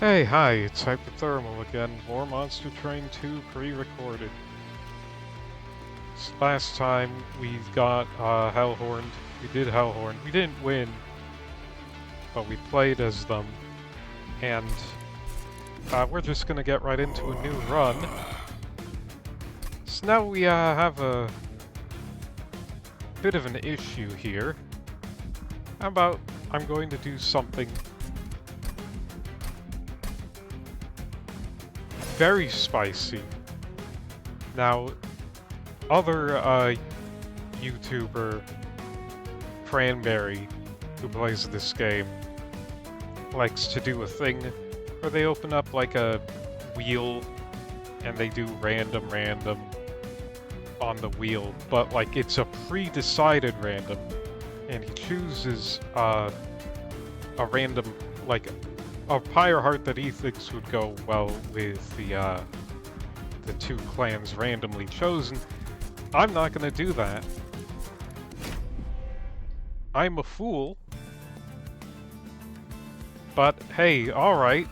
Hey, hi, it's HyperThermal again. More Monster Train 2 pre-recorded. Last time we've got Hellhorned. We did Hellhorn. We didn't win, but we played as them. And we're just gonna get right into a new run. So now we have a bit of an issue here. How about I'm going to do something very spicy. Now, other YouTuber, Cranberry, who plays this game, likes to do a thing where they open up like a wheel and they do random on the wheel, but like it's a pre-decided random, and he chooses a random, like a pyre heart that he thinks would go well with the two clans randomly chosen. I'm not gonna do that. I'm a fool. But hey, alright.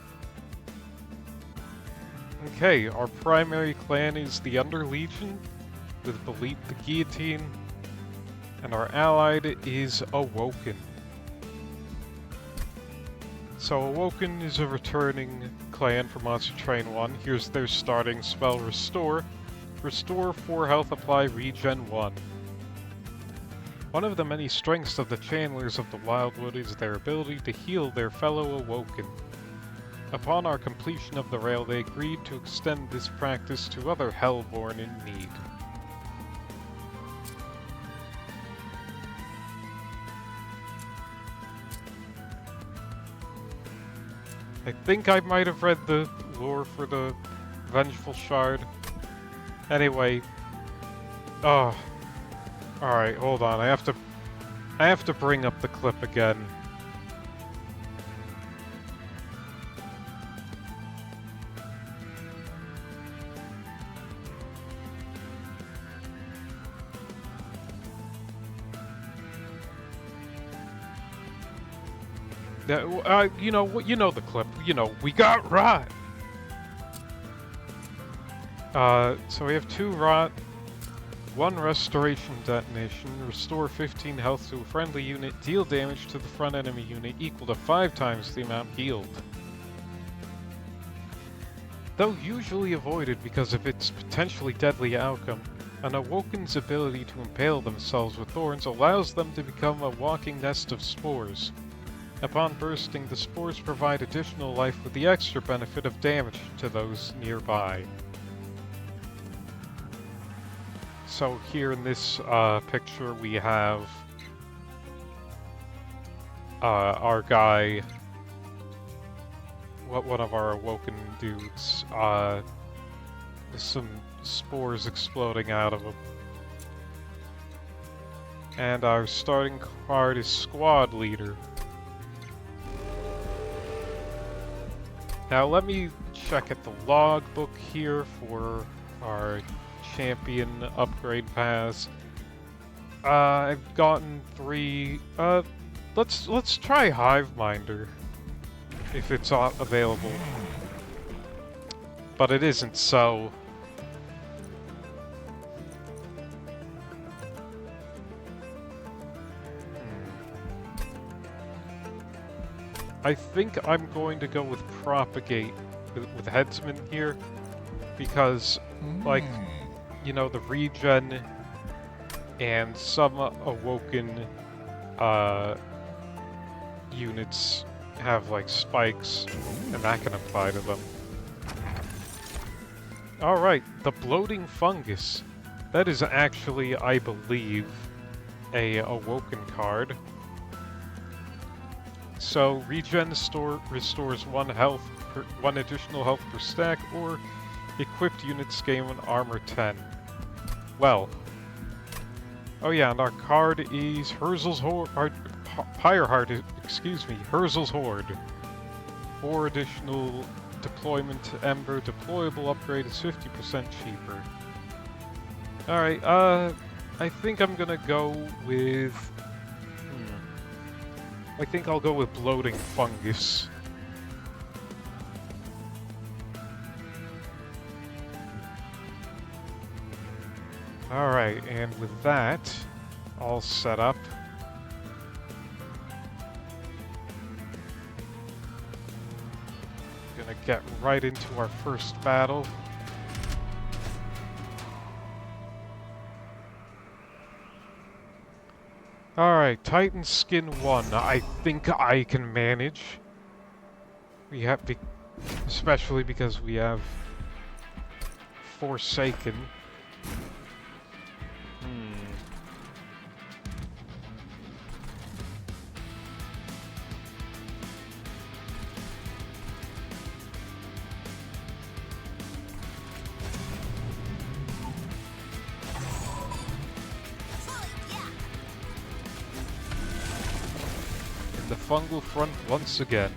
Okay, our primary clan is the Underlegion, with Belit the Guillotine, and our allied is Awoken. So Awoken is a returning clan for Monster Train 1. Here's their starting spell, Restore. Restore 4 health, apply regen 1. One of the many strengths of the Channelers of the Wildwood is their ability to heal their fellow Awoken. Upon our completion of the rail, they agreed to extend this practice to other Hellborn in need. I think I might have read the lore for the Vengeful Shard. Anyway, oh, alright, hold on, I have to bring up the clip again. You know the clip. You know, we got rot. So we have 2 rot, 1 restoration detonation, restore 15 health to a friendly unit, deal damage to the front enemy unit equal to 5 times the amount healed. Though usually avoided because of its potentially deadly outcome, an Awoken's ability to impale themselves with thorns allows them to become a walking nest of spores. Upon bursting, the spores provide additional life with the extra benefit of damage to those nearby. So here in this picture we have our guy, one of our Awoken dudes, with some spores exploding out of him. And our starting card is Squad Leader. Now let me check at the logbook here for our champion upgrade pass. I've gotten 3. Let's try Hiveminder if it's available, but it isn't. So I think I'm going to go with Propagate with Headsman here, because, like, you know, the regen and some Awoken units have, like, spikes, and that can apply to them. Alright, the Bloating Fungus. That is actually, I believe, a Awoken card. So, regen restores 1 additional health per stack, or equipped units gain an armor 10. Well. Oh yeah, and our card is Herzl's Horde, Pyre Heart, excuse me, Herzl's Horde. 4 additional deployment to Ember, deployable upgrade is 50% cheaper. Alright, I think I'm gonna go with... I think I'll go with Bloating Fungus. Alright, and with that all set up, gonna get right into our first battle. Alright, Titan Skin 1. I think I can manage. We have, especially because we have Forsaken. The fungal front once again.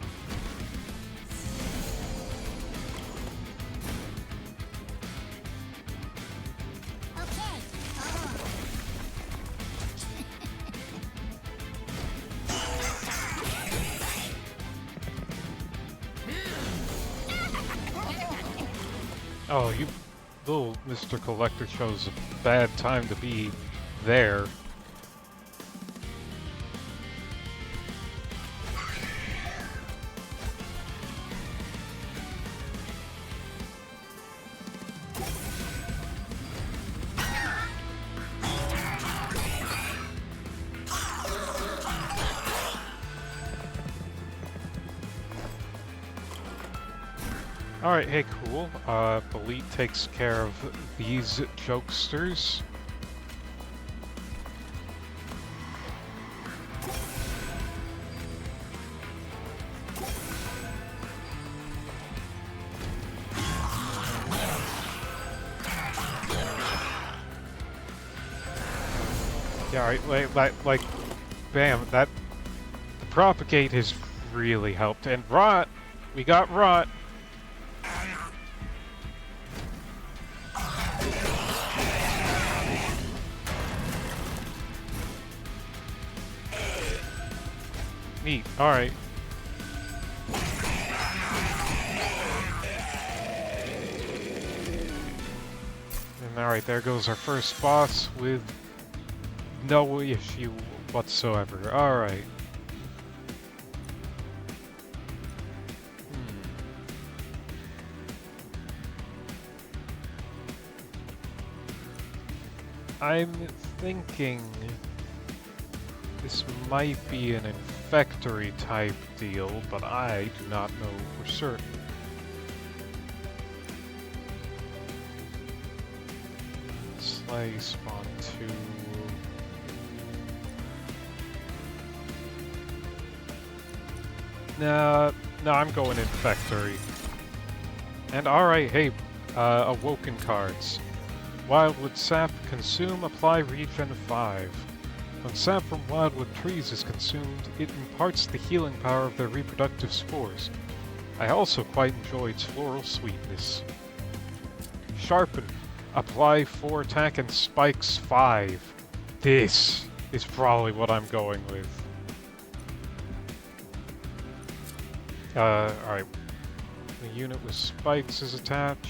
Oh, you little Mr. Collector chose a bad time to be there. Alright, hey, cool. Belit takes care of these jokesters. Yeah, alright, like, bam, the propagate has really helped. And rot! We got rot! Neat. Alright. And alright, there goes our first boss with no issue whatsoever. Alright. I'm thinking this might be an infectory type deal, but I do not know for certain. Slay spawn 2. No, I'm going infectory. And alright, hey, Awoken cards. Wildwood sap, consume, apply regen 5. When sap from wildwood trees is consumed, it imparts the healing power of their reproductive spores. I also quite enjoy its floral sweetness. Sharpen, apply 4 attack and spikes 5. This is probably what I'm going with. Alright. The unit with spikes is attached.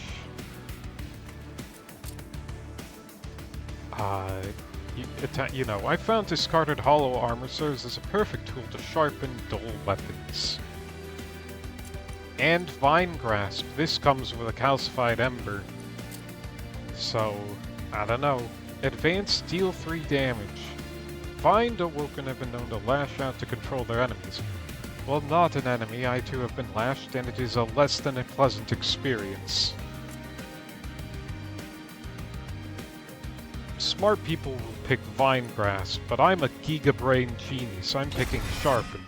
You know, I found discarded hollow armor serves as a perfect tool to sharpen dull weapons. And Vine Grasp. This comes with a calcified ember. So, I don't know. Advanced deal 3 damage. Find Awoken have been known to lash out to control their enemies. While not an enemy, I too have been lashed, and it is a less than a pleasant experience. Smart people will pick Vine Grasp, but I'm a gigabrain genius. I'm picking Sharpen.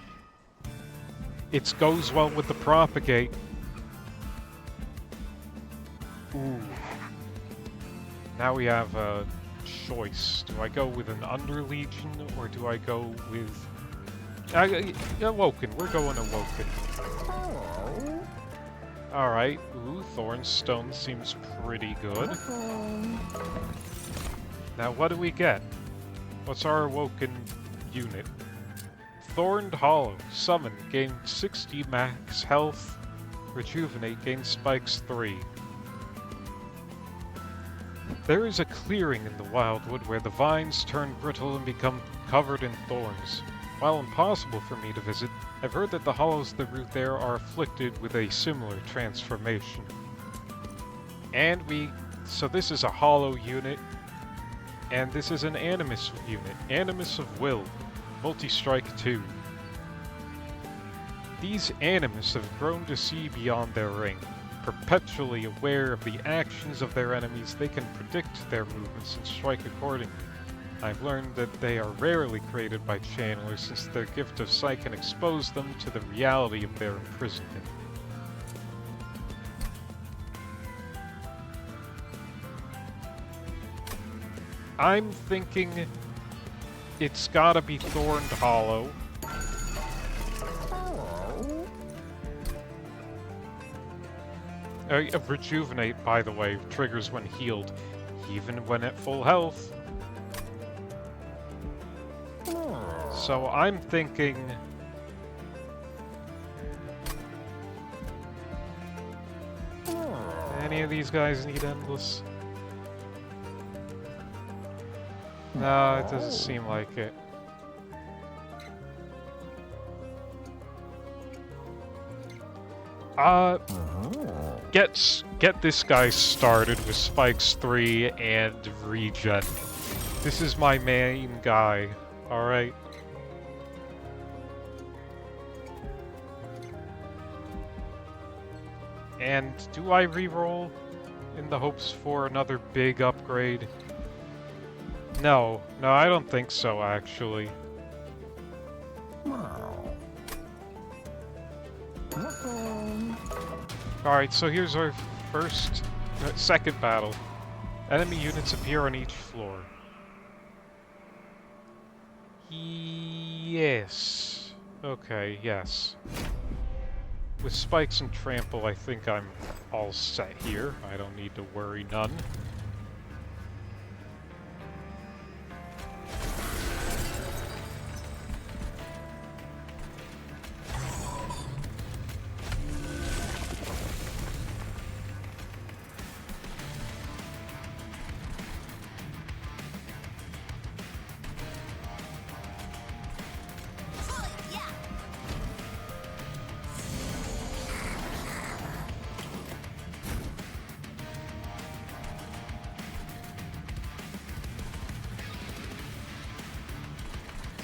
It goes well with the Propagate. Ooh. Now we have a choice. Do I go with an Underlegion, or do I go with... Awoken. We're going Awoken. Alright. Ooh, Thornstone seems pretty good. Now, what do we get? What's our Awoken unit? Thorned Hollow. Summon. Gain 60 max health. Rejuvenate. Gain spikes 3. There is a clearing in the wildwood where the vines turn brittle and become covered in thorns. While impossible for me to visit, I've heard that the hollows of the root there are afflicted with a similar transformation. So this is a hollow unit, and this is an animus unit, animus of will, multi-strike 2. These animus have grown to see beyond their ring. Perpetually aware of the actions of their enemies, they can predict their movements and strike accordingly. I've learned that they are rarely created by channelers, since their gift of sight can expose them to the reality of their imprisonment. I'm thinking it's gotta be Thorned Hollow. Rejuvenate, by the way, triggers when healed, even when at full health. So I'm thinking... Any of these guys need Endless? No, it doesn't seem like it. Get this guy started with Spikes 3 and Regen. This is my main guy, alright? And do I reroll in the hopes for another big upgrade? No, I don't think so, actually. Alright, so here's our second battle. Enemy units appear on each floor. Yes. Okay, yes. With Spikes and Trample, I think I'm all set here. I don't need to worry none.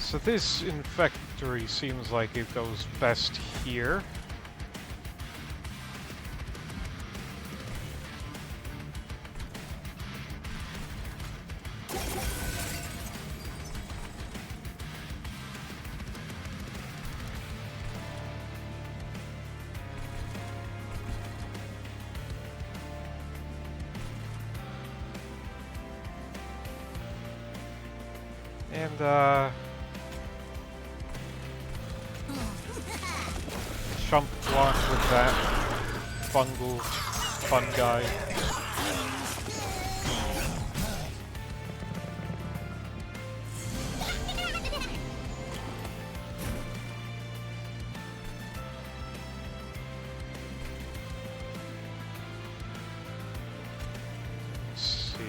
So this Infectory seems like it goes best here. And, chump block with that fungi. Let's see.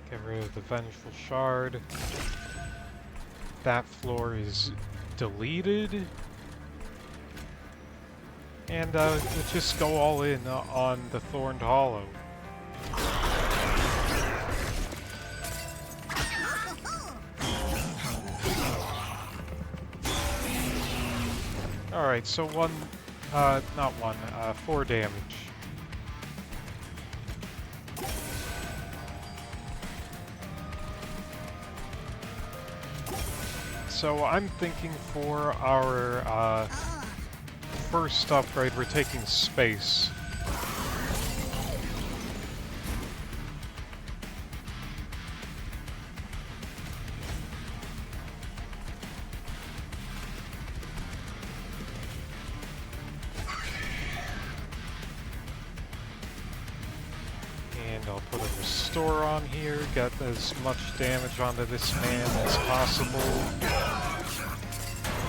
Get rid of the Vengeful Shard. That floor is deleted. And we'll just go all in on the Thorned Hollow. Alright, so not one, 4 damage. So I'm thinking for our first upgrade, we're taking space. And I'll put a restore on here, get as much damage onto this man as possible.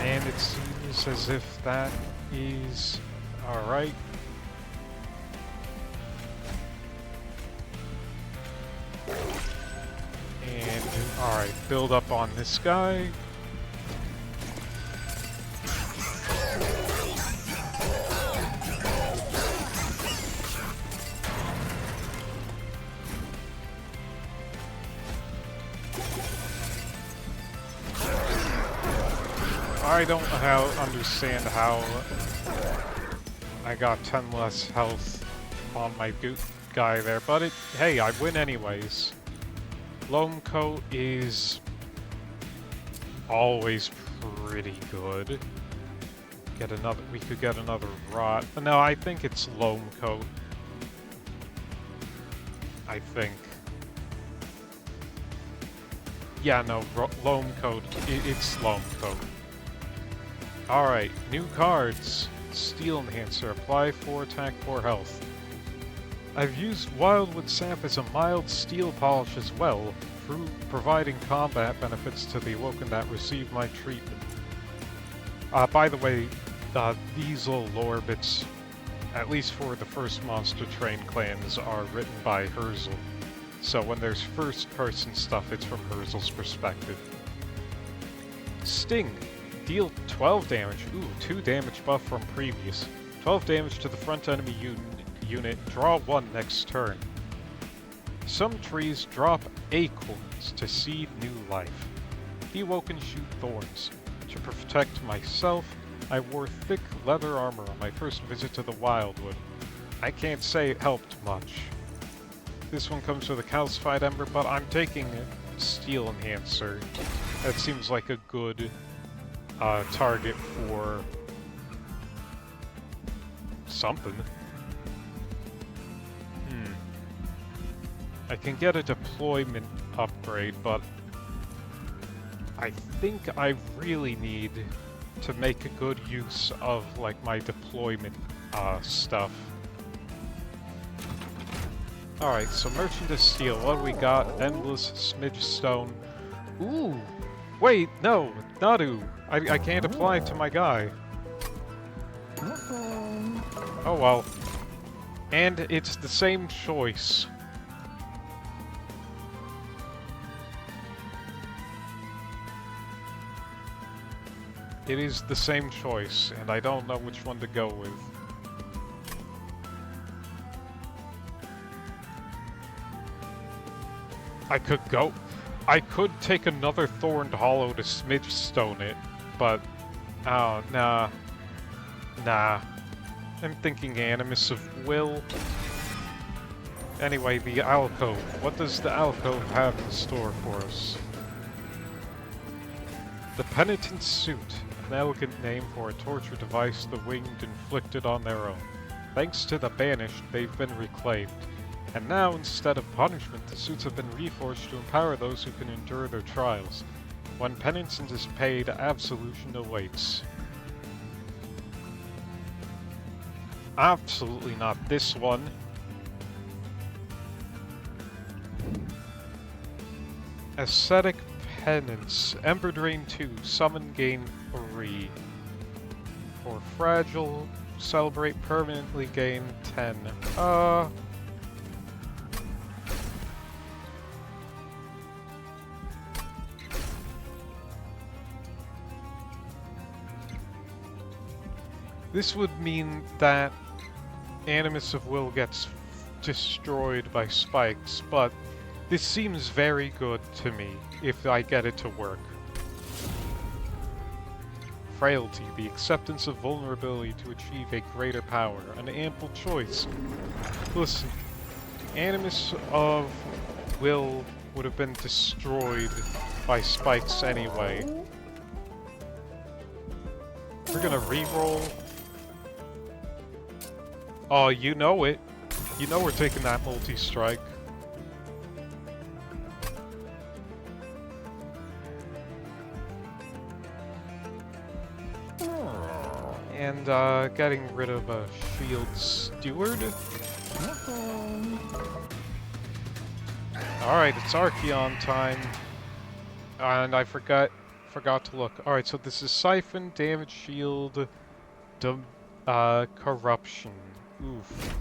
And it seems as if that is Alright. And, alright, build up on this guy. I don't understand how I got 10 less health on my guy there, but hey, I win anyways. Loam coat is always pretty good. We could get another rot. No, I think it's loam coat. I think. Yeah, no, loam coat. It's loam coat. Alright, new cards. Steel Enhancer. Apply 4 attack, 4 health. I've used Wildwood Sap as a mild steel polish as well, providing combat benefits to the Awoken that receive my treatment. By the way, these little lore bits, at least for the first Monster Train clans, are written by Herzl. So when there's first-person stuff, it's from Herzl's perspective. Sting. Deal 12 damage. Ooh, 2 damage buff from previous. 12 damage to the front enemy unit. Draw 1 next turn. Some trees drop acorns to seed new life. The Awoken shoot thorns. To protect myself, I wore thick leather armor on my first visit to the Wildwood. I can't say it helped much. This one comes with a calcified ember, but I'm taking Steel Enhancer. That seems like a good target for something. I can get a deployment upgrade, but I think I really need to make a good use of, like, my deployment stuff. Alright, so Merchant of Steel, what do we got? Endless Smidge Stone. Ooh! Wait, no! Nadu! I can't apply it to my guy. Oh well. And it's the same choice. It is the same choice, and I don't know which one to go with. I could take another Thorned Hollow to Smidge Stone it, but... oh, nah. Nah. I'm thinking Animus of Will. Anyway, the Alcove. What does the Alcove have in store for us? The Penitent's Suit. An elegant name for a torture device the winged inflicted on their own. Thanks to the Banished, they've been reclaimed. And now, instead of punishment, the suits have been reforged to empower those who can endure their trials. When penance is paid, absolution awaits. Absolutely not this one. Ascetic Penance. Ember Drain 2. Summon gain 3. For Fragile, celebrate permanently gain 10. This would mean that Animus of Will gets destroyed by spikes, but this seems very good to me if I get it to work. Frailty, the acceptance of vulnerability to achieve a greater power, an ample choice. Listen, Animus of Will would have been destroyed by spikes anyway. We're gonna reroll. Oh, you know it. You know we're taking that multi-strike. And, getting rid of a Shield Steward. Alright, it's Archeon time. And I forgot to look. Alright, so this is Siphon, Damage Shield, Corruption. Oof.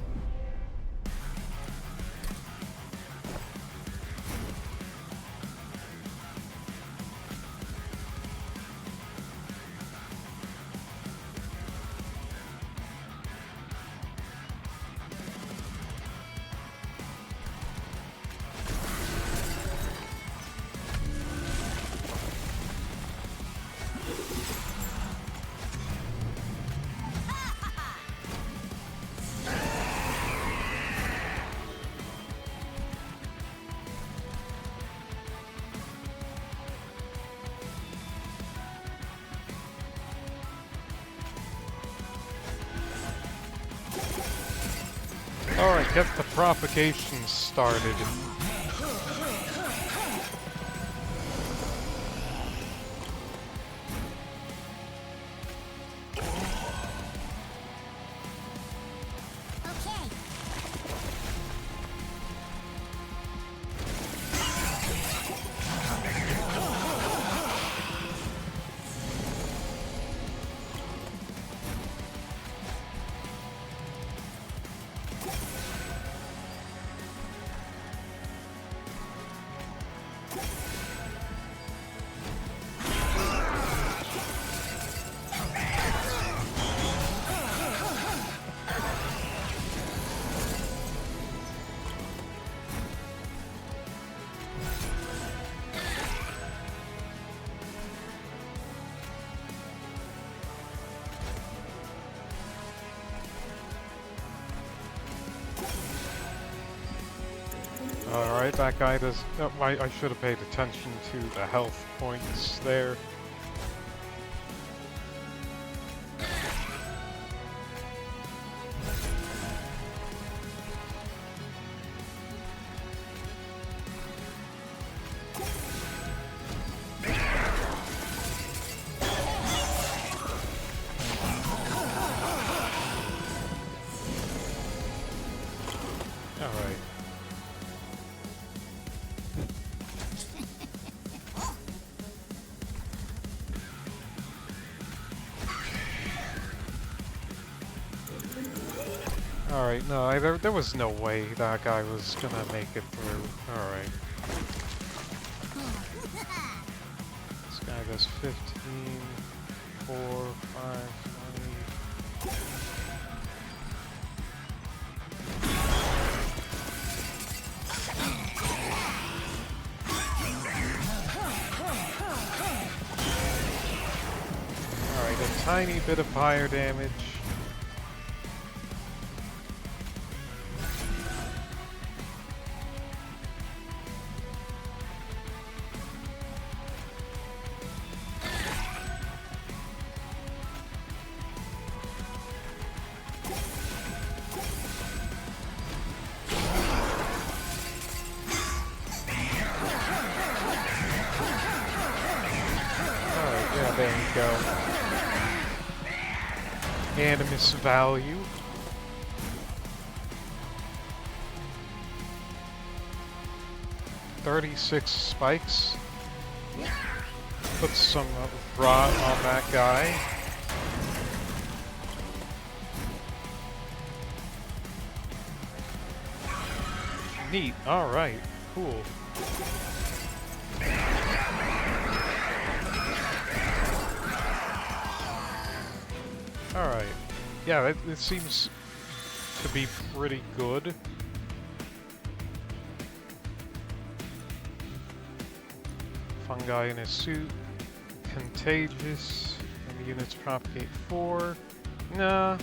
Alright, get the propagation started. Alright, that guy does... Oh, I should have paid attention to the health points there. Alright. Alright, no, there was no way that guy was gonna make it through. Alright. This guy does 15, 4, 5, 20. Alright, a tiny bit of fire damage. There you go. Animus value. $36 spikes. Put some rot on that guy. Neat. Alright. Cool. Alright. Yeah, it seems to be pretty good. Fungi in his suit. Contagious. And the units propagate 4. Nah.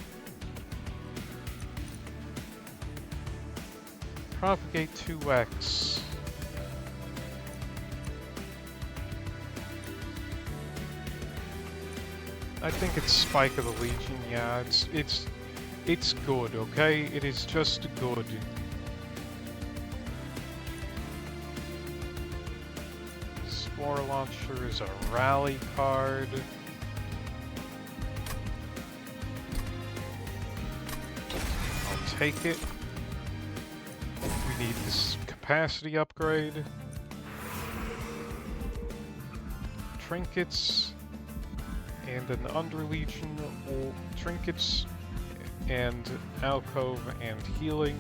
Propagate 2x. I think it's Spike of the Legion, yeah, it's good, okay? It is just good. Spore Launcher is a rally card. I'll take it. We need this capacity upgrade. Trinkets. And an Underlegion or trinkets and alcove and healing,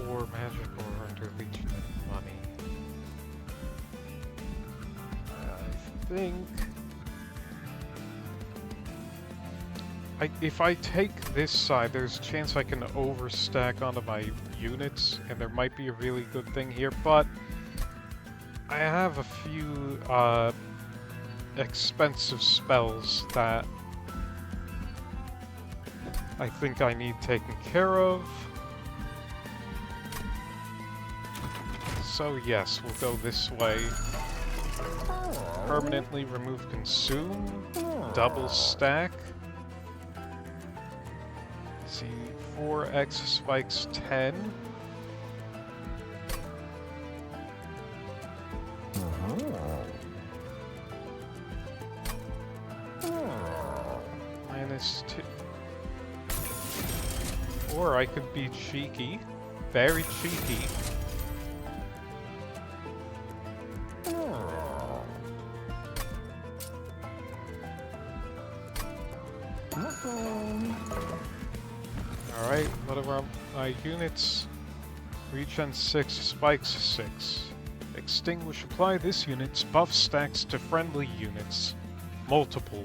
or magic or Underlegion and money. I think if I take this side, there's a chance I can overstack onto my units, and there might be a really good thing here, but I have a few expensive spells that I think I need taken care of. So yes, we'll go this way. Permanently remove consume, double stack. See, 4x spikes 10. Minus 2. Or I could be cheeky. Very cheeky. Alright, what are my units? Regen 6, spikes 6. Extinguish, apply this unit's buff stacks to friendly units. Multiple.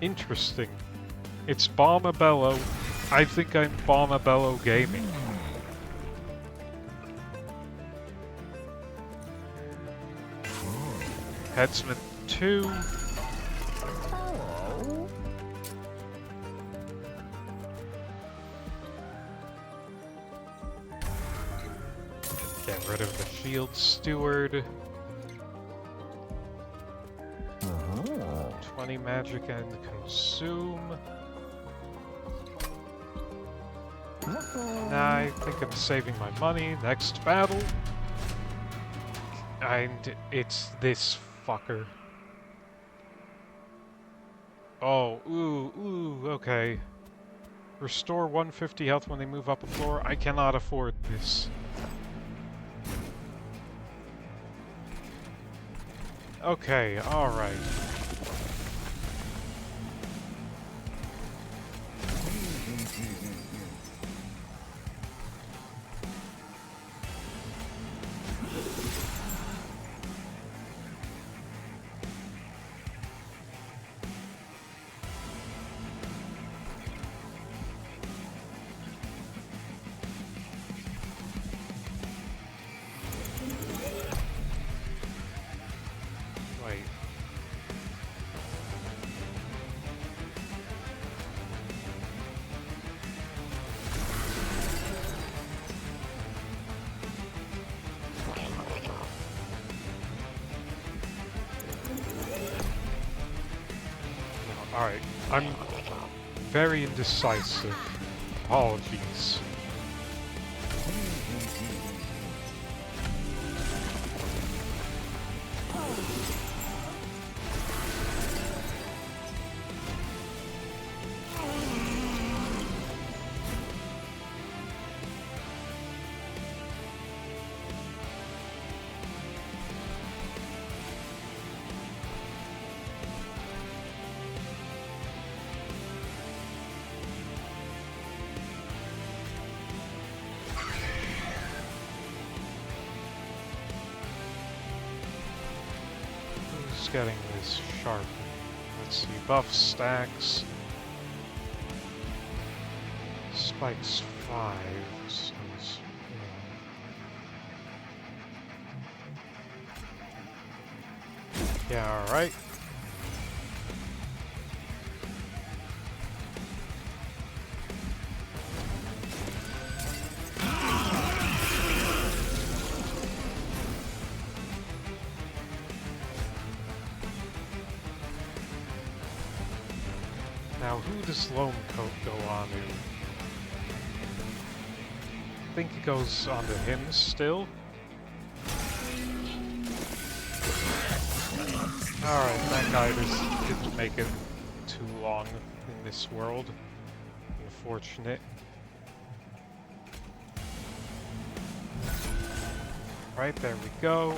Interesting. It's Bombabello. I think I'm Bombabello Gaming. Headsman 2. Get rid of the shield steward. 20 magic and consume. Nah, I think I'm saving my money. Next battle. And it's this fucker. Oh, ooh, okay. Restore 150 health when they move up a floor. I cannot afford this. Okay, alright. Wait. Alright, I'm very indecisive. Apologies. Who's getting this sharp? Let's see, buff stacks. Spikes 5, so it's, yeah, alright. Now, who does Lone Coat go on to? I think it goes on to him still. Alright, that guy just didn't make it too long in this world. Unfortunate. Right, there we go.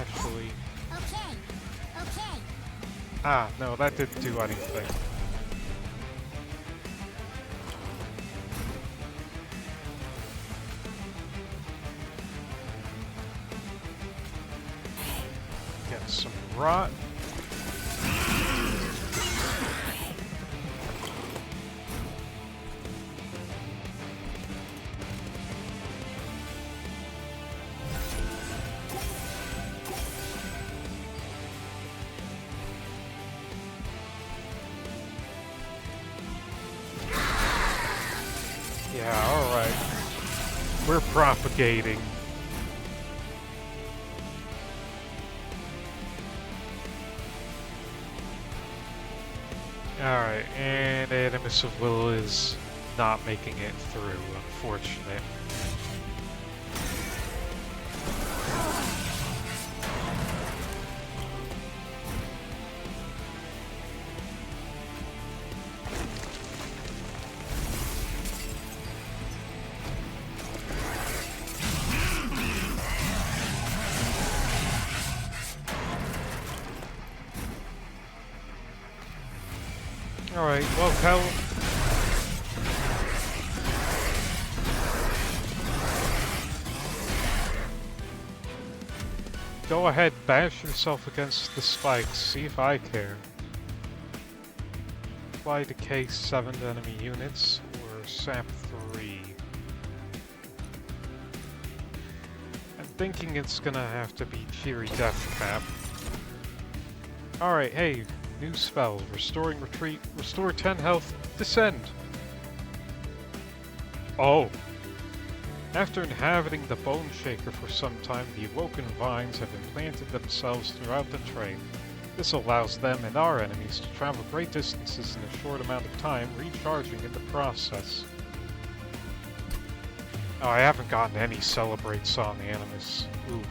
actually. Okay. Okay. Ah, no, that didn't do anything. Get some rot. Yeah, alright. We're propagating. Alright, and Animus of Will is not making it through, unfortunate. Alright, well, hell. Go ahead, bash yourself against the spikes, see if I care. Apply decay 7 to enemy units, or sap 3. I'm thinking it's gonna have to be Cheery Death Cap. Alright, hey, new spell. Restoring retreat, restore 10 health, descend! Oh! After inhabiting the Bone Shaker for some time, the Awoken vines have implanted themselves throughout the train. This allows them and our enemies to travel great distances in a short amount of time, recharging in the process. Oh, I haven't gotten any celebrates on the Animus. Oof.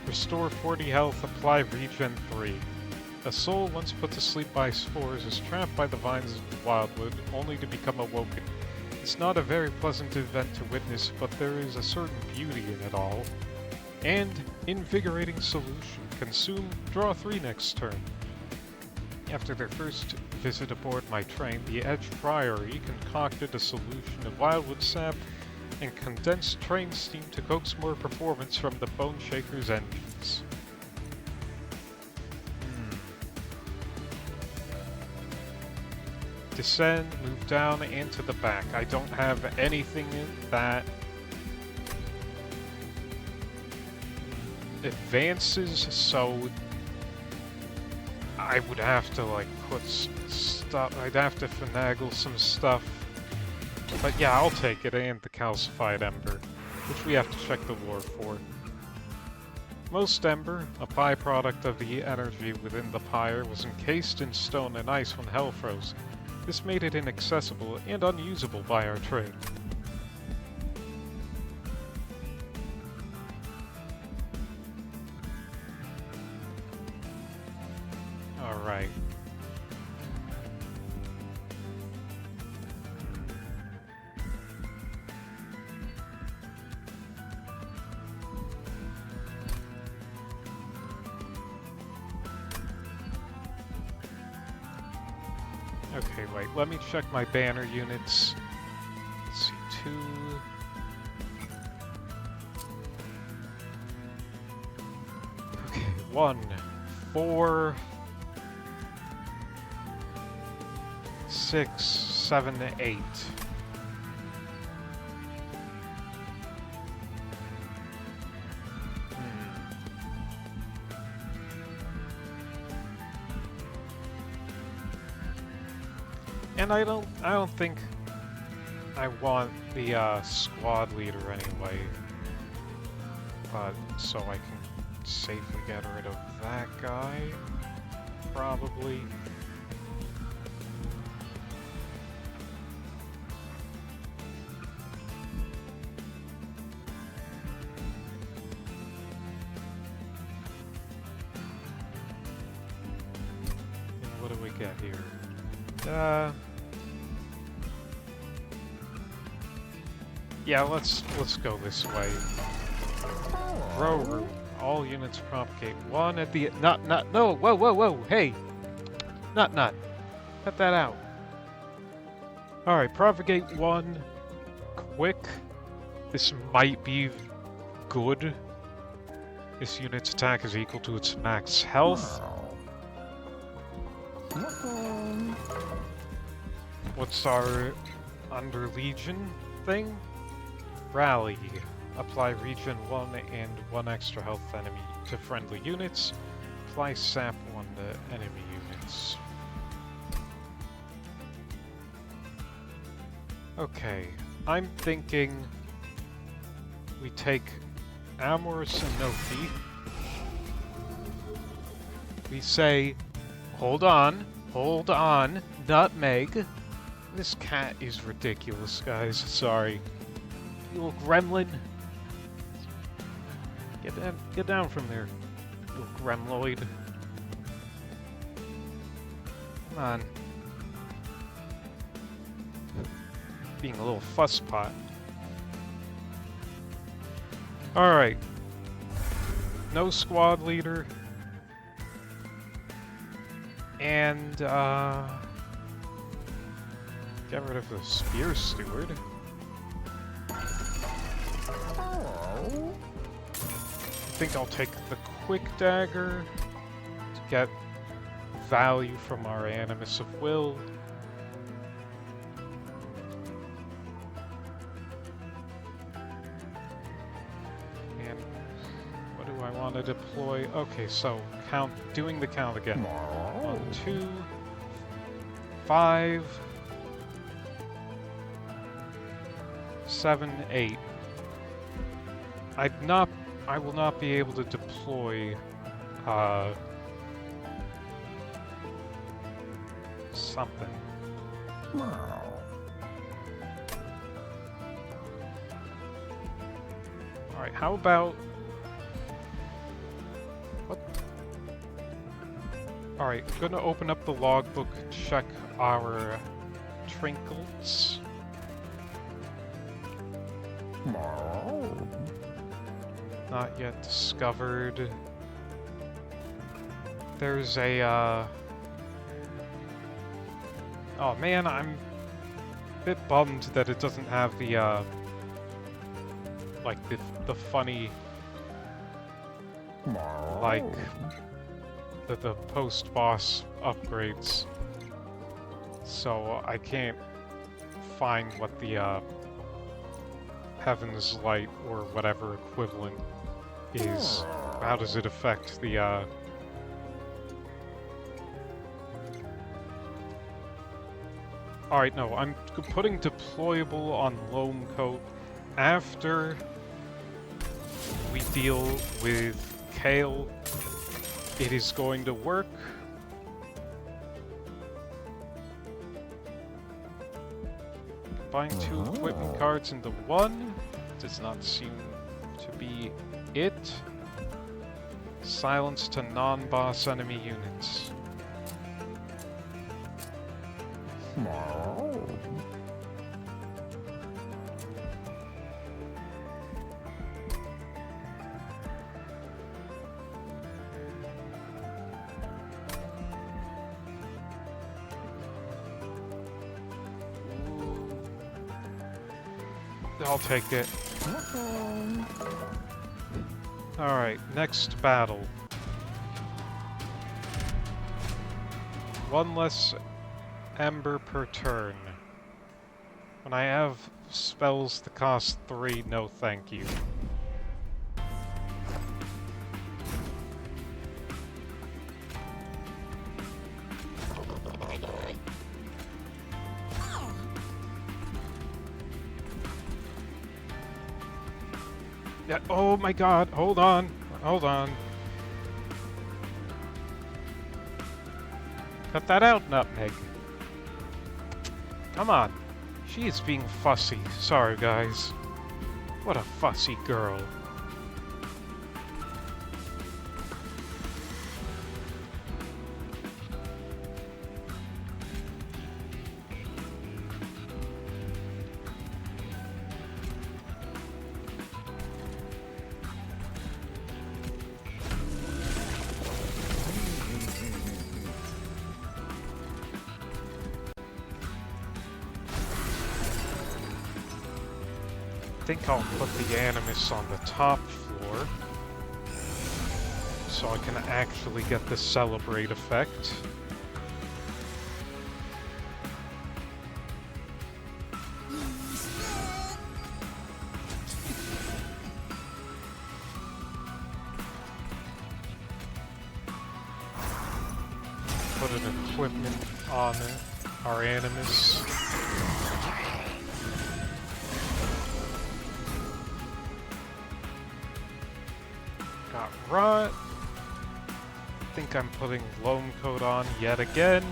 Restore 40 health, apply regen 3. A soul once put to sleep by spores is trapped by the vines of the wildwood, only to become awoken. It's not a very pleasant event to witness, but there is a certain beauty in it all. And invigorating solution. Consume, draw 3 next turn. After their first visit aboard my train, the Edge Priory concocted a solution of wildwood sap and condensed train steam to coax more performance from the Bone Shaker's engines. Descend, move down, and to the back. I don't have anything that advances, so I would have to like put stuff. I'd have to finagle some stuff. But yeah, I'll take it, and the calcified ember, which we have to check the lore for. Most ember, a byproduct of the energy within the pyre, was encased in stone and ice when hell froze. This made it inaccessible and unusable by our train. Alright. Okay, wait, let me check my banner units. Let's see, 2... Okay, 1, 4... 6, 7, 8. And I don't think I want the squad leader anyway, but so I can safely get rid of that guy, probably. And what do we get here? Yeah, let's go this way. Grow room. All units propagate one at the not no whoa hey not cut that out. All right, propagate one quick. This might be good. This unit's attack is equal to its max health. What's our Underlegion thing? Rally. Apply regen 1 and 1 extra health enemy to friendly units. Apply sap 1 to enemy units. Okay, I'm thinking we take Amorous Inoki. We say, hold on, nutmeg. This cat is ridiculous, guys. Sorry. You little gremlin. Get down from there, you little gremloid. Come on. Being a little fusspot. Alright. No squad leader. And, get rid of the spear steward. I think I'll take the quick dagger to get value from our Animus of Will. And what do I want to deploy? Okay, so doing the count again. 1, 2, 5, 7, 8. I will not be able to deploy something. Alright, how about what? Alright, I'm gonna open up the logbook, check our trinkles. Not yet discovered. There's a, oh man, I'm a bit bummed that it doesn't have the, like, the funny, like, the post-boss upgrades. So I can't find what the, Heaven's Light or whatever equivalent is. How does it affect the, Alright, no, I'm putting deployable on Loam Coat after we deal with Kale. It is going to work. Combine 2 equipment cards into 1. Does not seem to be it. Silence to non-boss enemy units. I'll take it. Alright, next battle. 1 less ember per turn. When I have spells that cost 3, no thank you. Yeah, oh my god, hold on. Cut that out, Nutmeg. Come on. She is being fussy. Sorry, guys. What a fussy girl. think I'll put the Animus on the top floor, so I can actually get the Celebrate effect. Put an equipment on our Animus. Got Rot. I think I'm putting Loam Coat on yet again.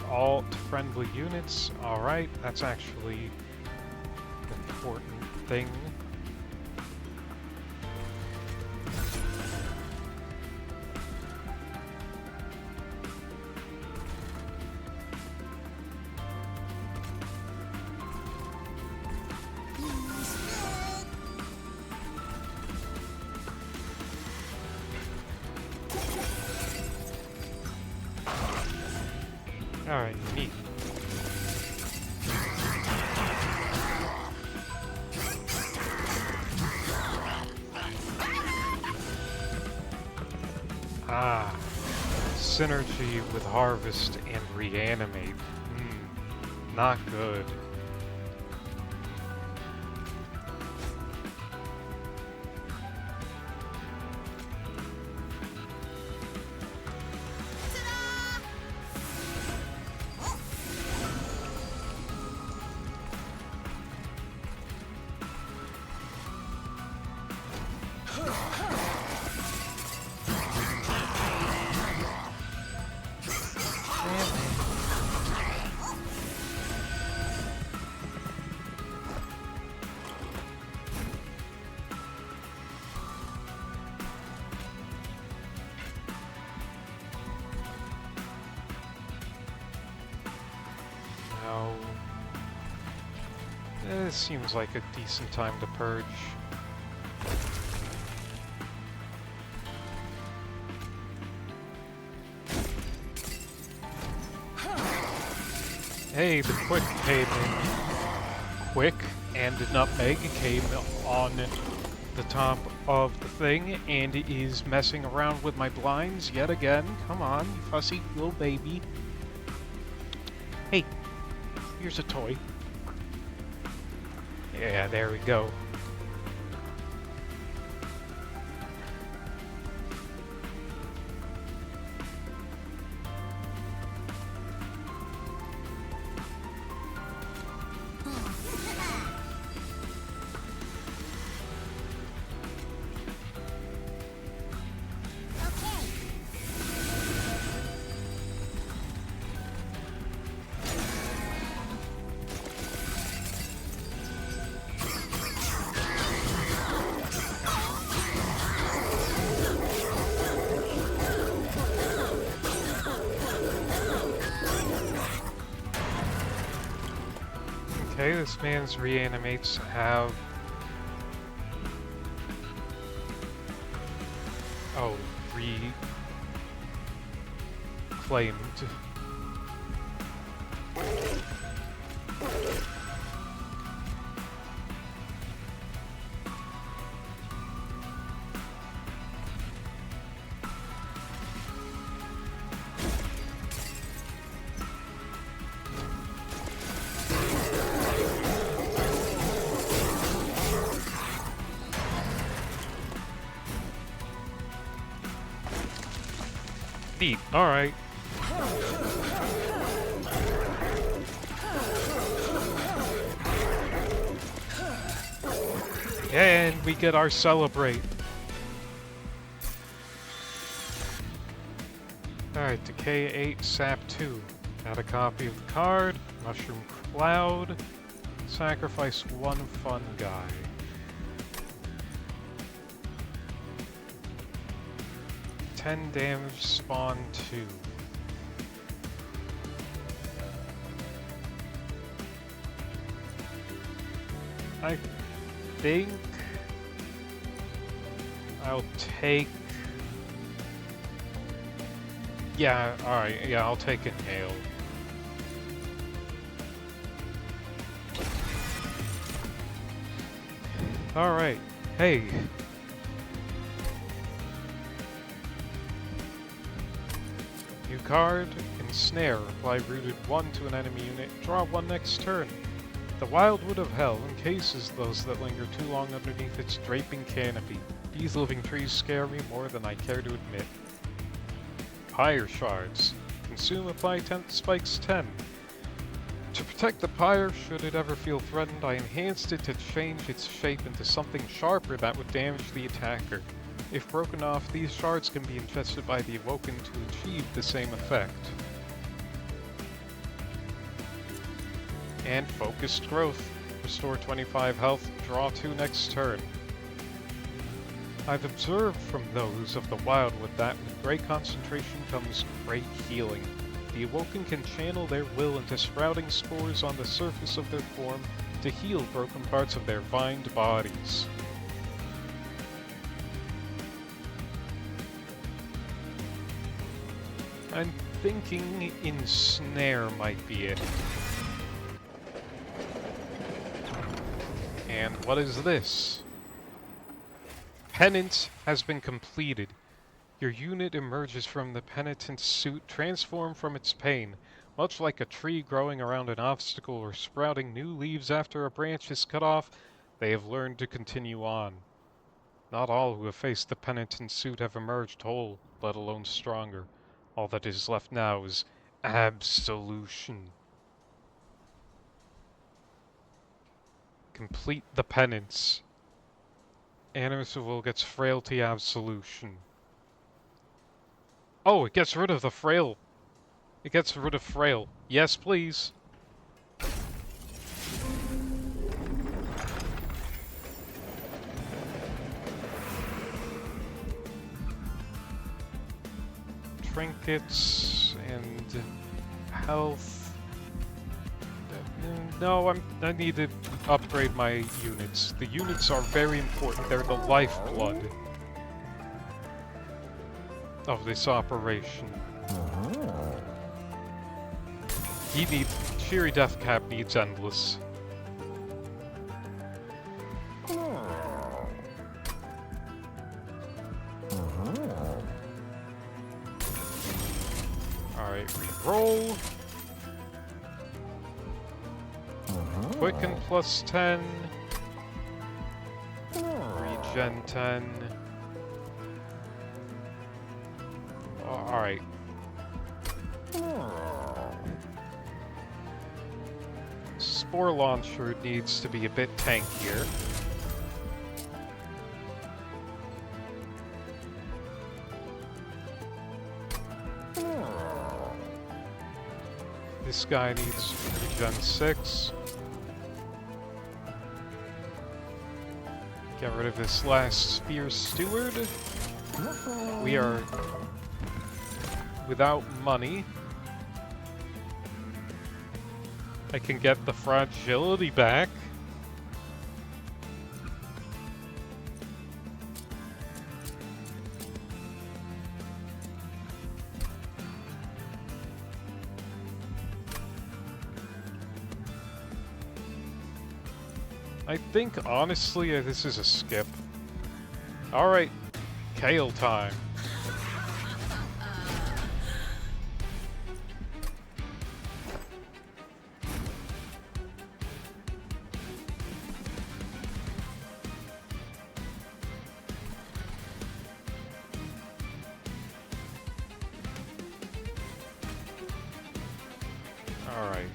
Alt-friendly units, alright, that's actually an important thing. Alright, neat. Ah, synergy with Harvest and Reanimate. Not good. This seems like a decent time to purge. Hey, the Quick came in. Quick and Nutmeg came on the top of the thing and is messing around with my blinds yet again. Come on, you fussy little baby. Hey, here's a toy. Yeah, there we go. Okay, this man's reanimates have... Oh, reclaimed. Neat. Alright. And we get our Celebrate. Alright, Decay 8, Sap 2. Got a copy of the card. Mushroom Cloud. Sacrifice one fun guy. 10 damage, spawn 2. I think I'll take... Yeah, alright, yeah, I'll take a nail. Alright, hey. New card, Ensnare. Apply rooted 1 to an enemy unit. Draw 1 next turn. The Wildwood of Hell encases those that linger too long underneath its draping canopy. These living trees scare me more than I care to admit. Pyre Shards. Consume, apply 10 spikes 10. To protect the pyre, should it ever feel threatened, I enhanced it to change its shape into something sharper that would damage the attacker. If broken off, these shards can be ingested by the Awoken to achieve the same effect. And Focused Growth. Restore 25 health, draw 2 next turn. I've observed from those of the Wildwood that with great concentration comes great healing. The Awoken can channel their will into sprouting spores on the surface of their form to heal broken parts of their vined bodies. I'm thinking Ensnare might be it. And what is this? Penance has been completed. Your unit emerges from the penitent's suit, transformed from its pain, much like a tree growing around an obstacle or sprouting new leaves after a branch is cut off. They have learned to continue on. Not all who have faced the penitent's suit have emerged whole, let alone stronger. All that is left now is absolution. Complete the penance. Animus will gets frailty absolution. Oh, it gets rid of the frail. It gets rid of frail. Yes, please. Trinkets and health. No, I need to upgrade my units. The units are very important. They're the lifeblood of this operation. He needs... Cheery Deathcap needs Endless. Alright, reroll. Quicken plus 10. Regen 10. Alright. Spore Launcher needs to be a bit tankier. This guy needs regen 6. Get rid of this last Spear Steward. We are without money. I can get the fragility back. I think, honestly, this is a skip. Alright, Kale time. Alright.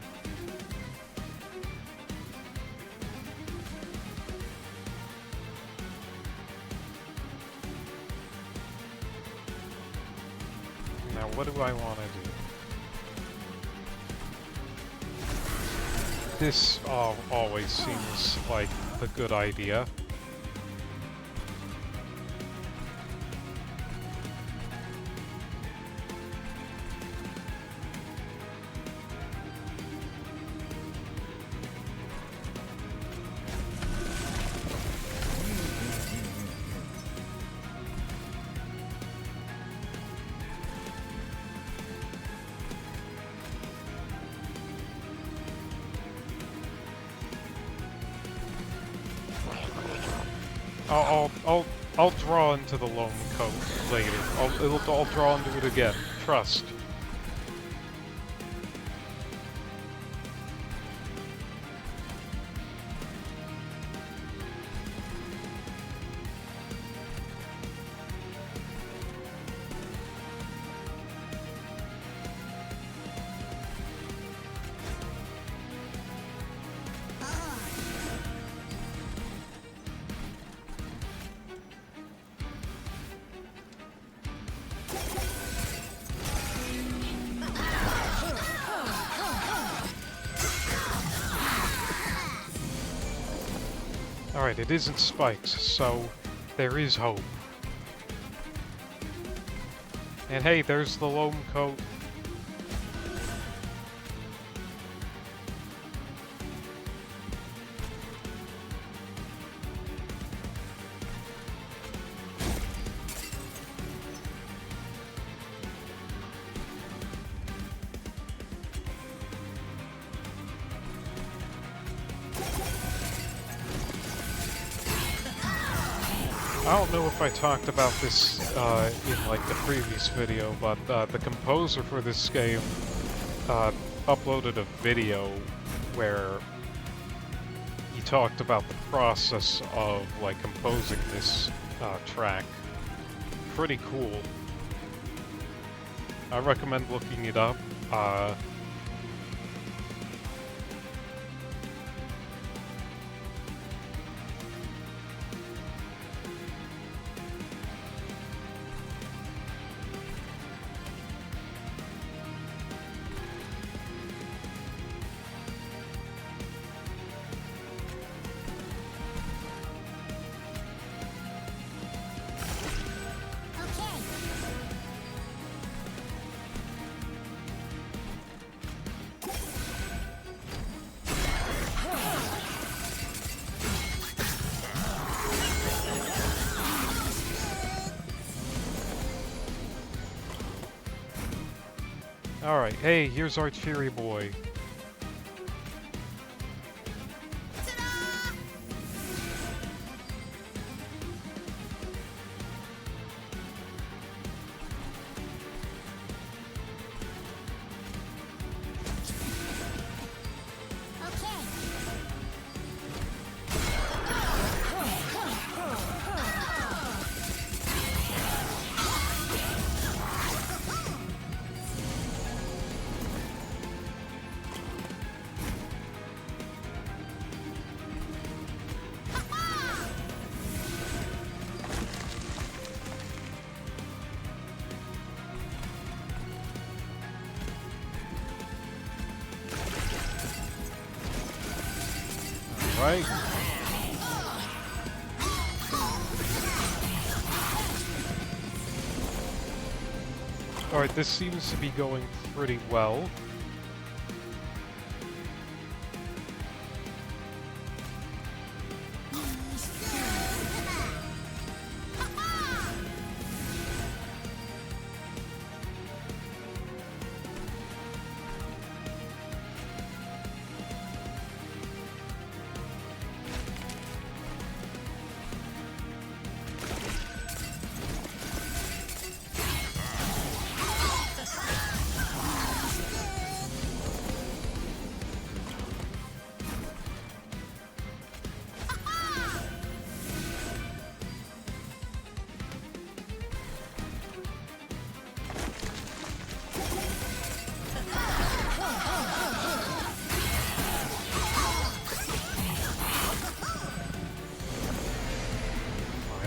Now, what do I want to do? This always seems like a good idea. I'll draw into the loam coat later. I'll draw into it again. Trust. Alright, it isn't spikes, so there is hope. And hey, there's the loam coat. I don't know if I talked about this in like the previous video, but the composer for this game uploaded a video where he talked about the process of like composing this track. Pretty cool. I recommend looking it up. Alright, hey, here's our cheery boy. Right? Alright, this seems to be going pretty well.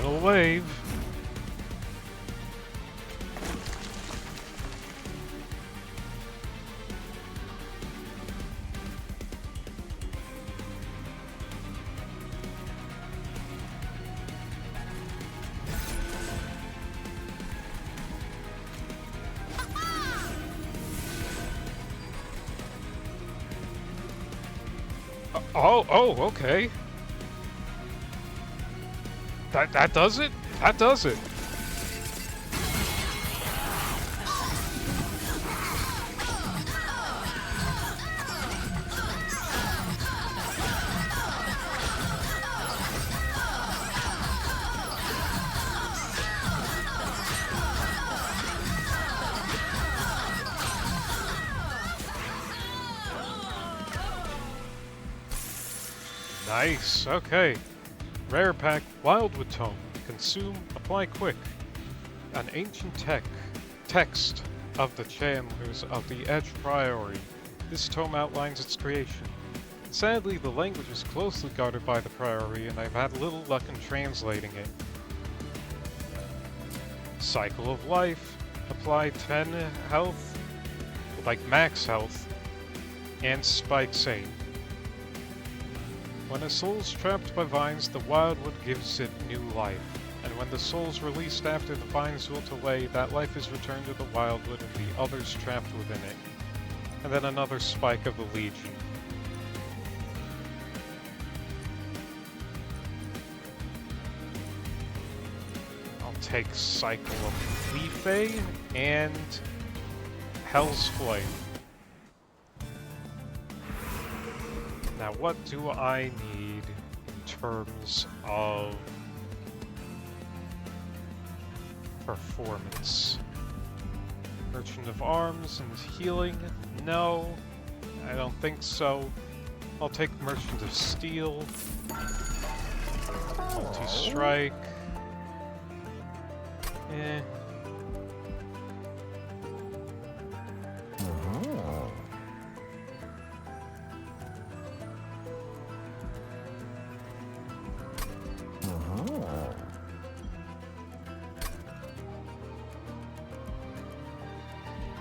Final wave. Oh, okay. That does it? That does it. Nice, okay. Rare pack, Wildwood Tome. Consume, apply quick. An ancient text of the Chandlers of the Edge Priory. This tome outlines its creation. Sadly, the language is closely guarded by the Priory, and I've had little luck in translating it. Cycle of Life. Apply 10 health, like max health, and spikes 8. When a soul is trapped by vines, the wildwood gives it new life. And when the soul is released after the vines wilt away, that life is returned to the wildwood and the others trapped within it. And then another spike of the Legion. I'll take Cycle of Leafay and Hell's Flame. Now what do I need in terms of performance? Merchant of Arms and healing? No, I don't think so. I'll take Merchant of Steel. Multi-strike. Eh.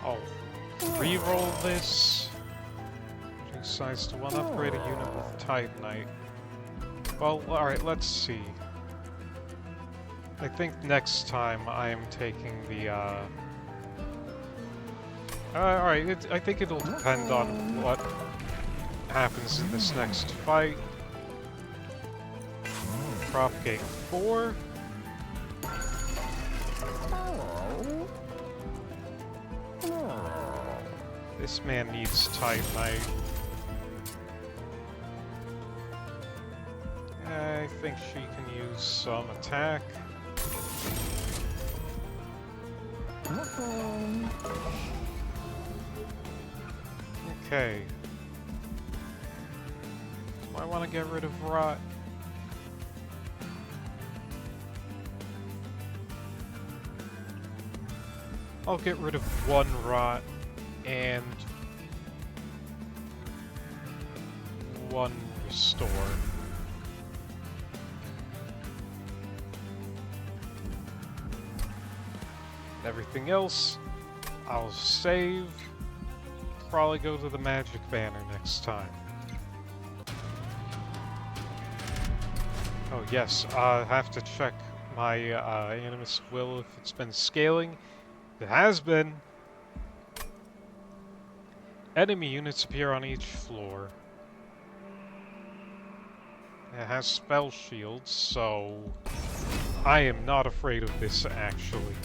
I'll re-roll this. Reduce size to 1, upgrade a unit with Titanite. Well, alright, let's see. I think next time I am taking the, alright, I think it'll depend on what happens in this next fight. Propagate 4. This man needs Titanite. I think she can use some attack. Okay. Do I want to get rid of Rot? I'll get rid of 1 Rot and 1 Restore. Everything else, I'll save. Probably go to the Magic Banner next time. Oh yes, I have to check my Animus Will if it's been scaling. It has been. Enemy units appear on each floor. It has spell shields, so I am not afraid of this actually.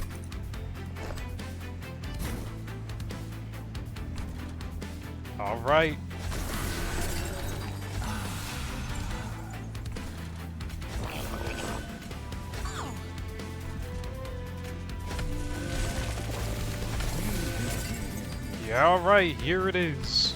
Alright. Yeah, alright, here it is.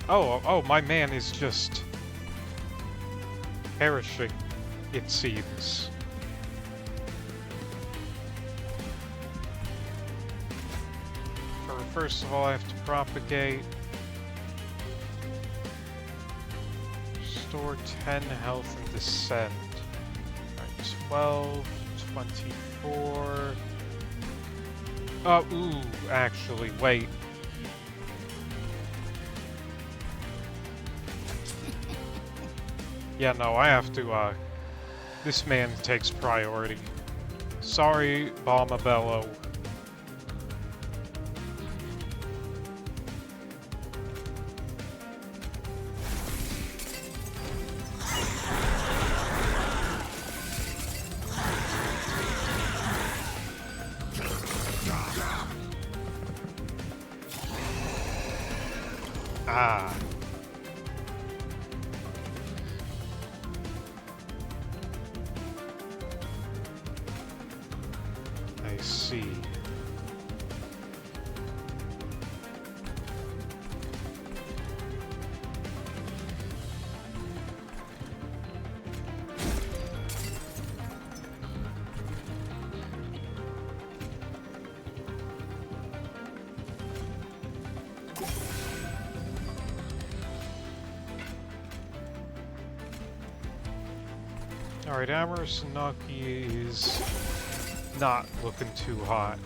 Oh, my man is just perishing, it seems. First of all, I have to propagate. Restore 10 health and descend. Alright, 12, 24. Ooh, actually, wait. Yeah, no, I have to, this man takes priority. Sorry, Bombabello. Ah. I see. Alright, Amarasanaki is not looking too hot.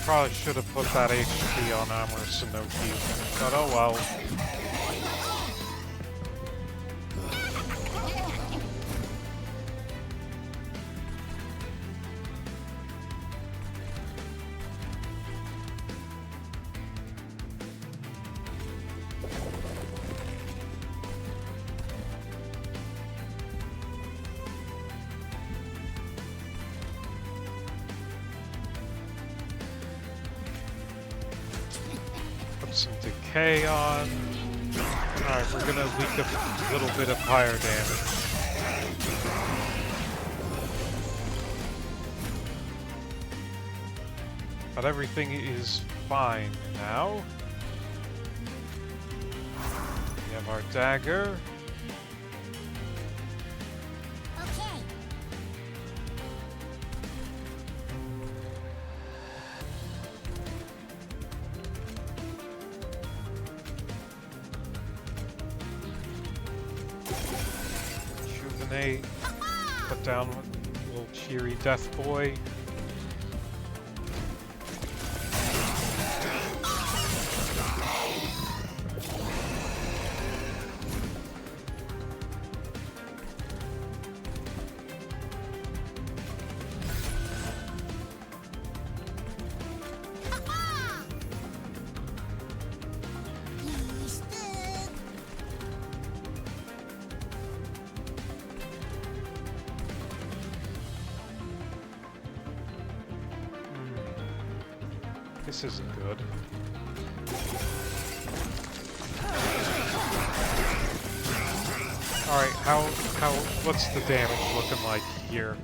Probably should have put that HP on Amarasanaki, but oh well. Some decay on. Alright, we're gonna leak a little bit of fire damage. But everything is fine now. We have our dagger. Okay. Rejuvenate. Put down a little cheery death boy. This isn't good. Alright, what's the damage looking like here?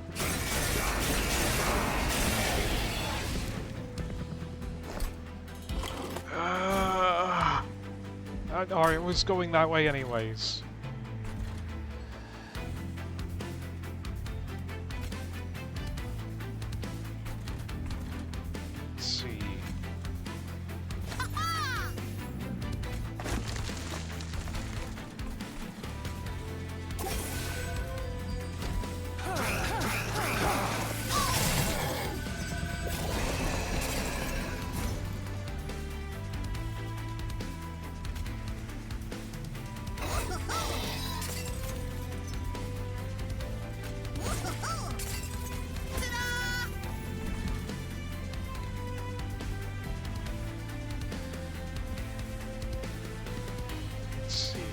Alright, it was going that way anyways. Let's see.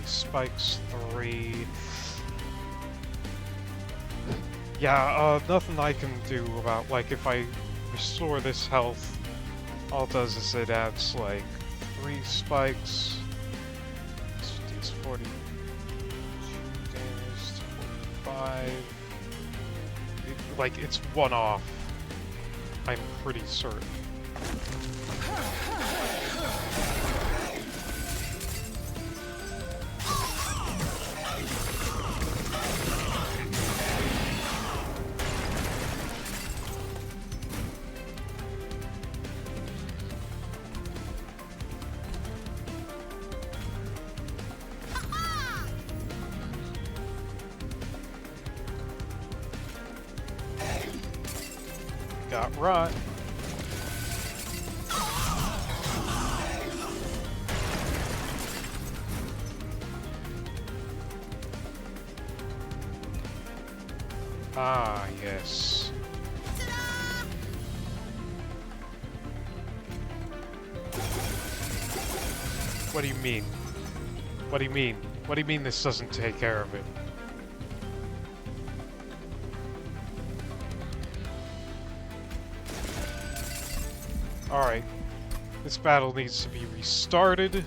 Spikes 3. Yeah, nothing I can do about, like, if I restore this health, all it does is it adds, like, 3 spikes. It's 40 damage to 45. Like, it's one off. I'm pretty certain. Got rot. Ah, yes. What do you mean? What do you mean? What do you mean this doesn't take care of it? Alright. This battle needs to be restarted.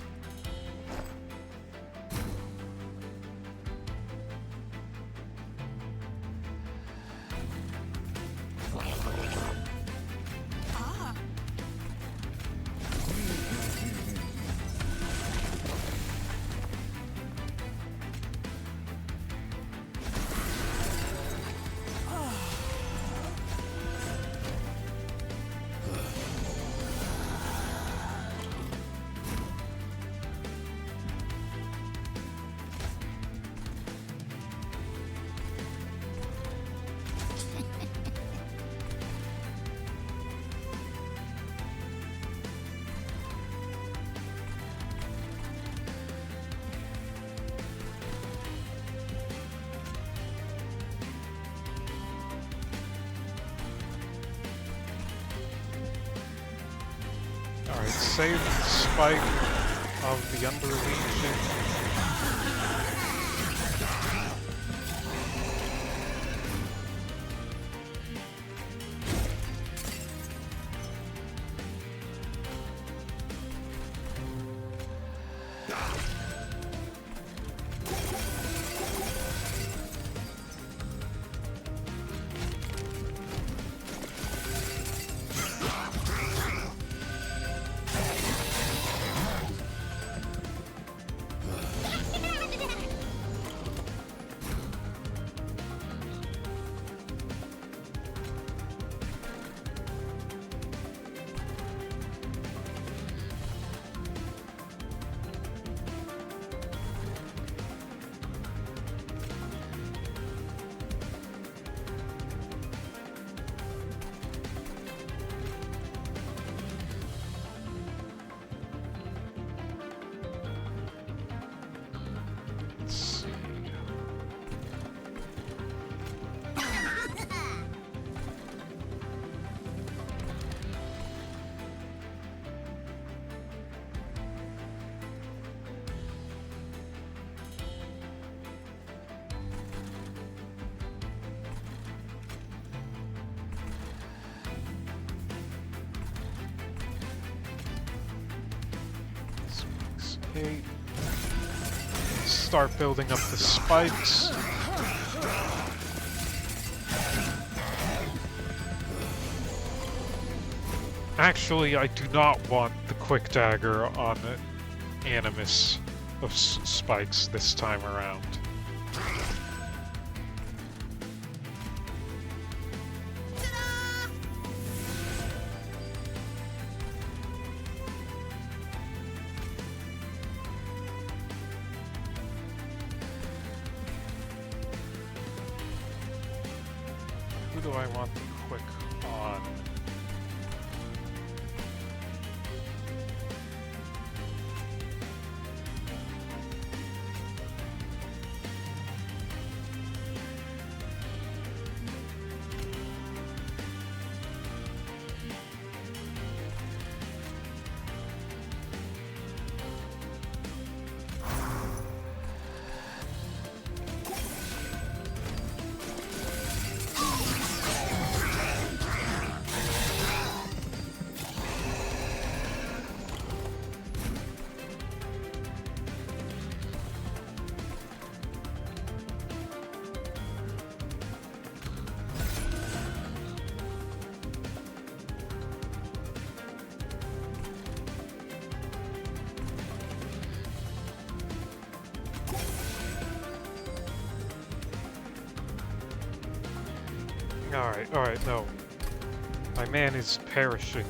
Alright, save the spike of the Underlegion. Let's see. Okay. Start building up the spikes. Actually, I do not want the quick dagger on the animus of spikes this time around. Who do I want the quick on? Alright, no. My man is perishing.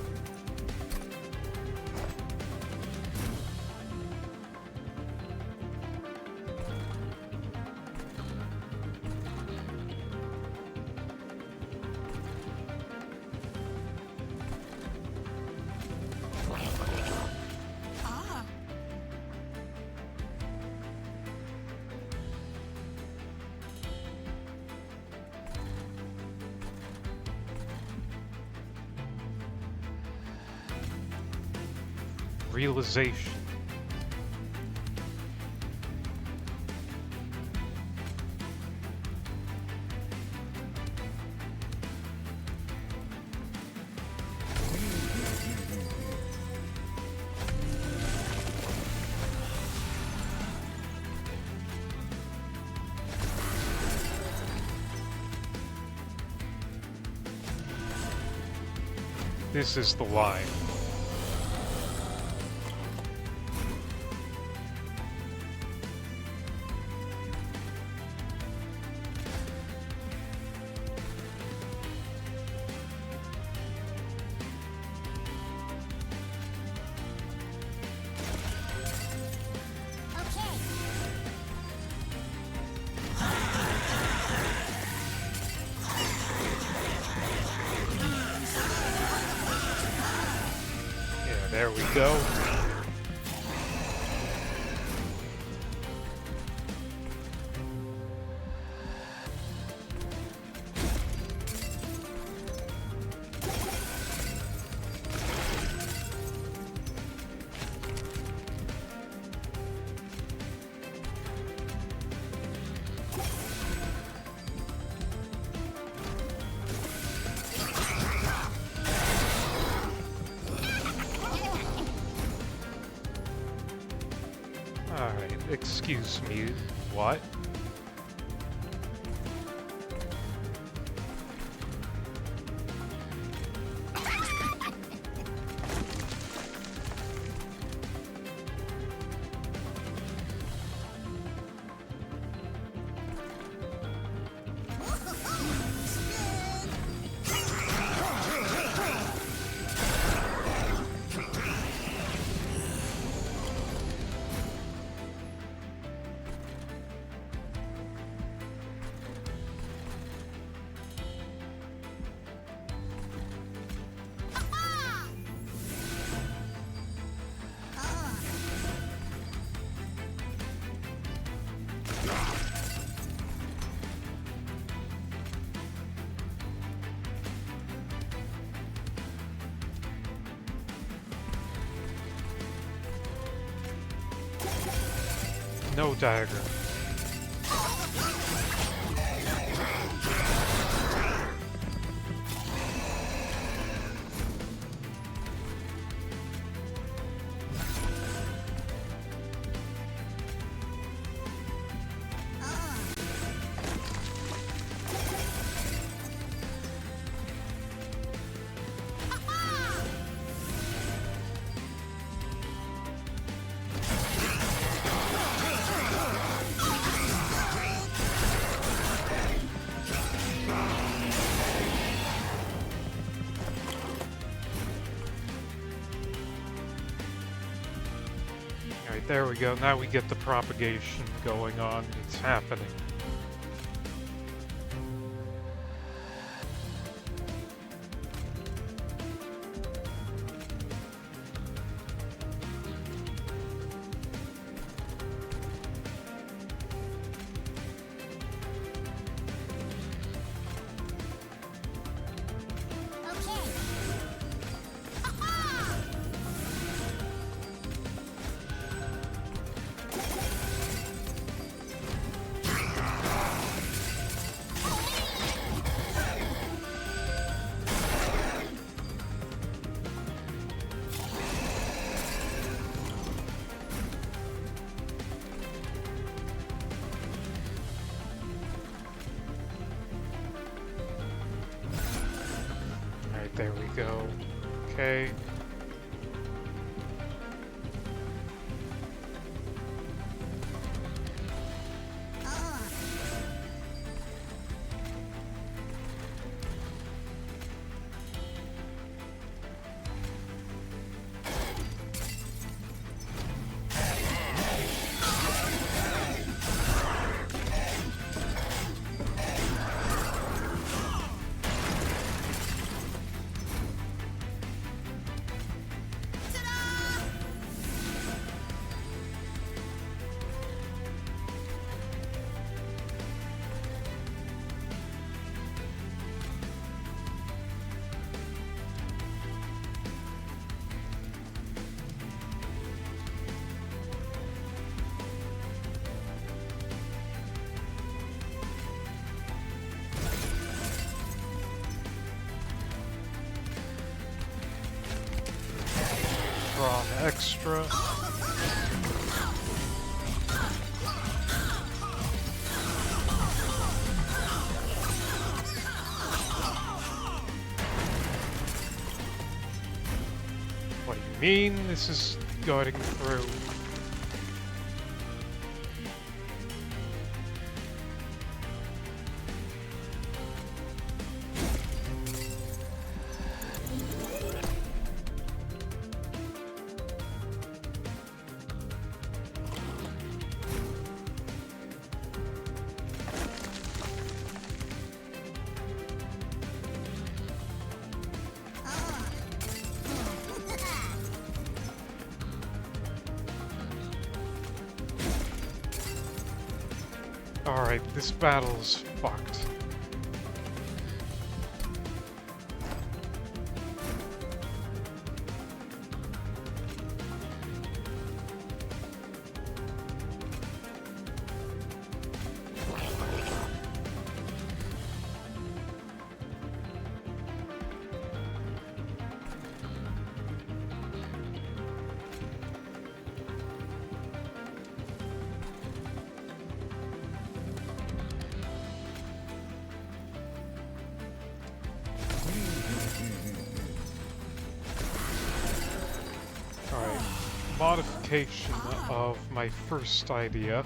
Realization. This is the line. Okay. Yeah, there we go. Alright, excuse me, what? No dagger. Alright, there we go. Now we get the propagation going on. It's happening. Okay. Alright, there we go. Okay. Draw an extra. mean this is going through? Alright, this battle's fucked. Alright, modification of my first idea.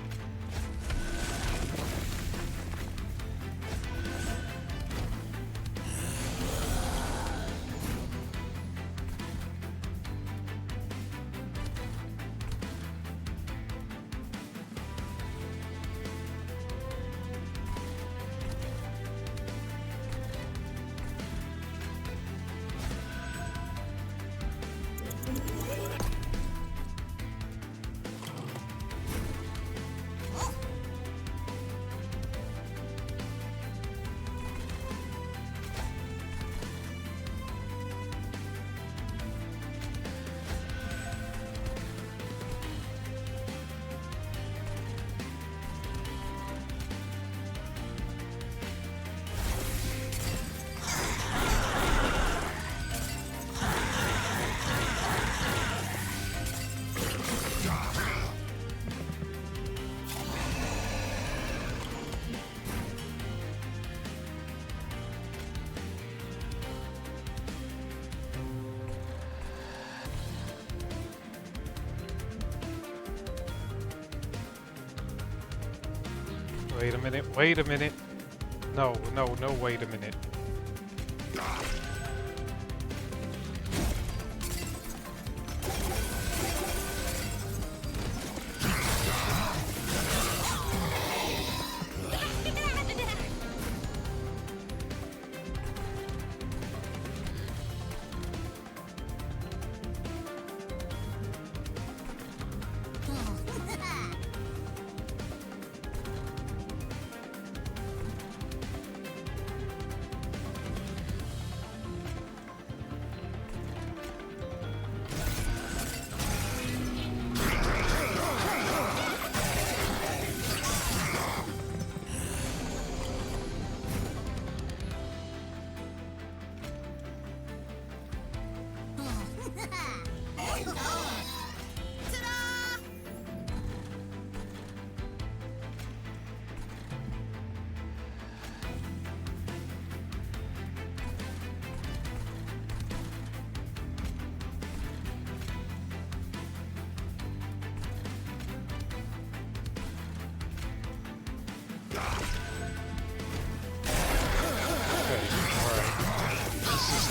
Wait a minute, wait a minute. No, no, no, wait a minute.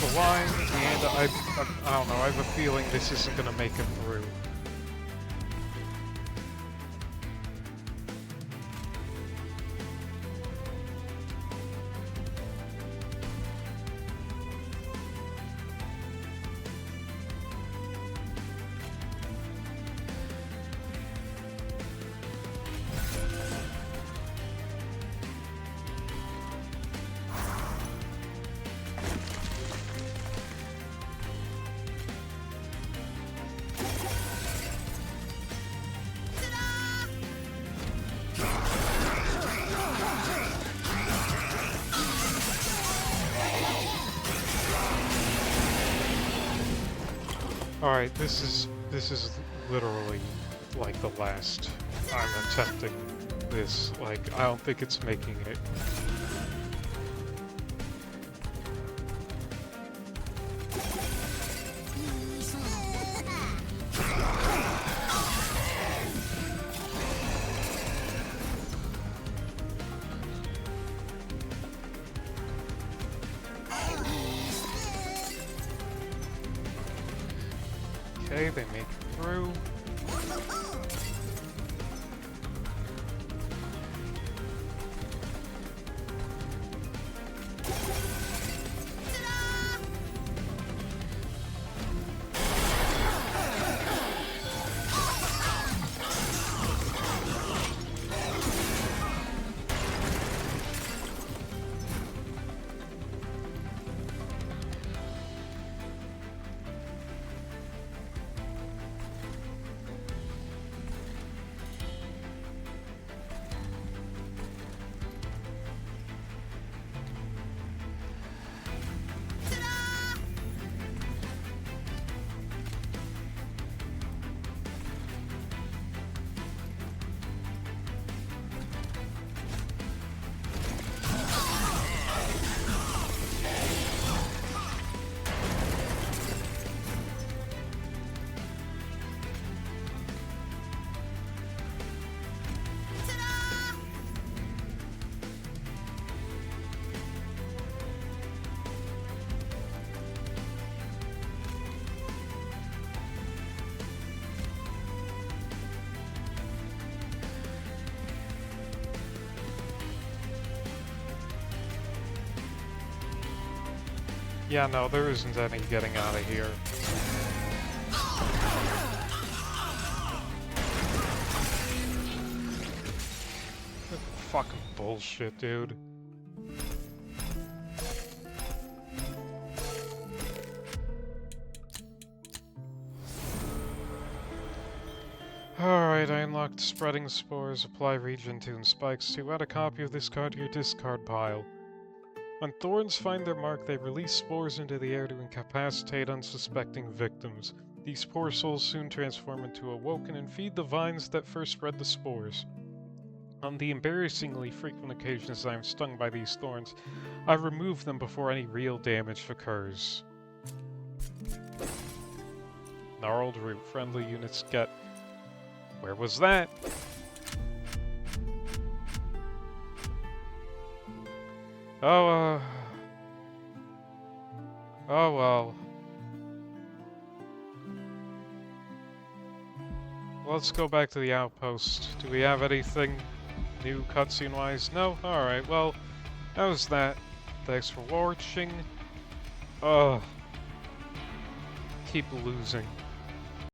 The line, and I don't know, I have a feeling this isn't gonna make it through. Alright, this is literally like the last I'm attempting this. Like, I don't think it's making it. Okay, they make it through. Yeah, no, there isn't any getting out of here. Fucking bullshit, dude. Alright, I unlocked Spreading Spores. Apply Regen Tune Spikes to add a copy of this card to your discard pile. When thorns find their mark, they release spores into the air to incapacitate unsuspecting victims. These poor souls soon transform into Awoken and feed the vines that first spread the spores. On the embarrassingly frequent occasions I am stung by these thorns, I remove them before any real damage occurs. Gnarled root. Friendly units get... Where was that? Oh, oh well. Let's go back to the outpost. Do we have anything new cutscene-wise? No? Alright, well, that was that. Thanks for watching. Ugh. Keep losing.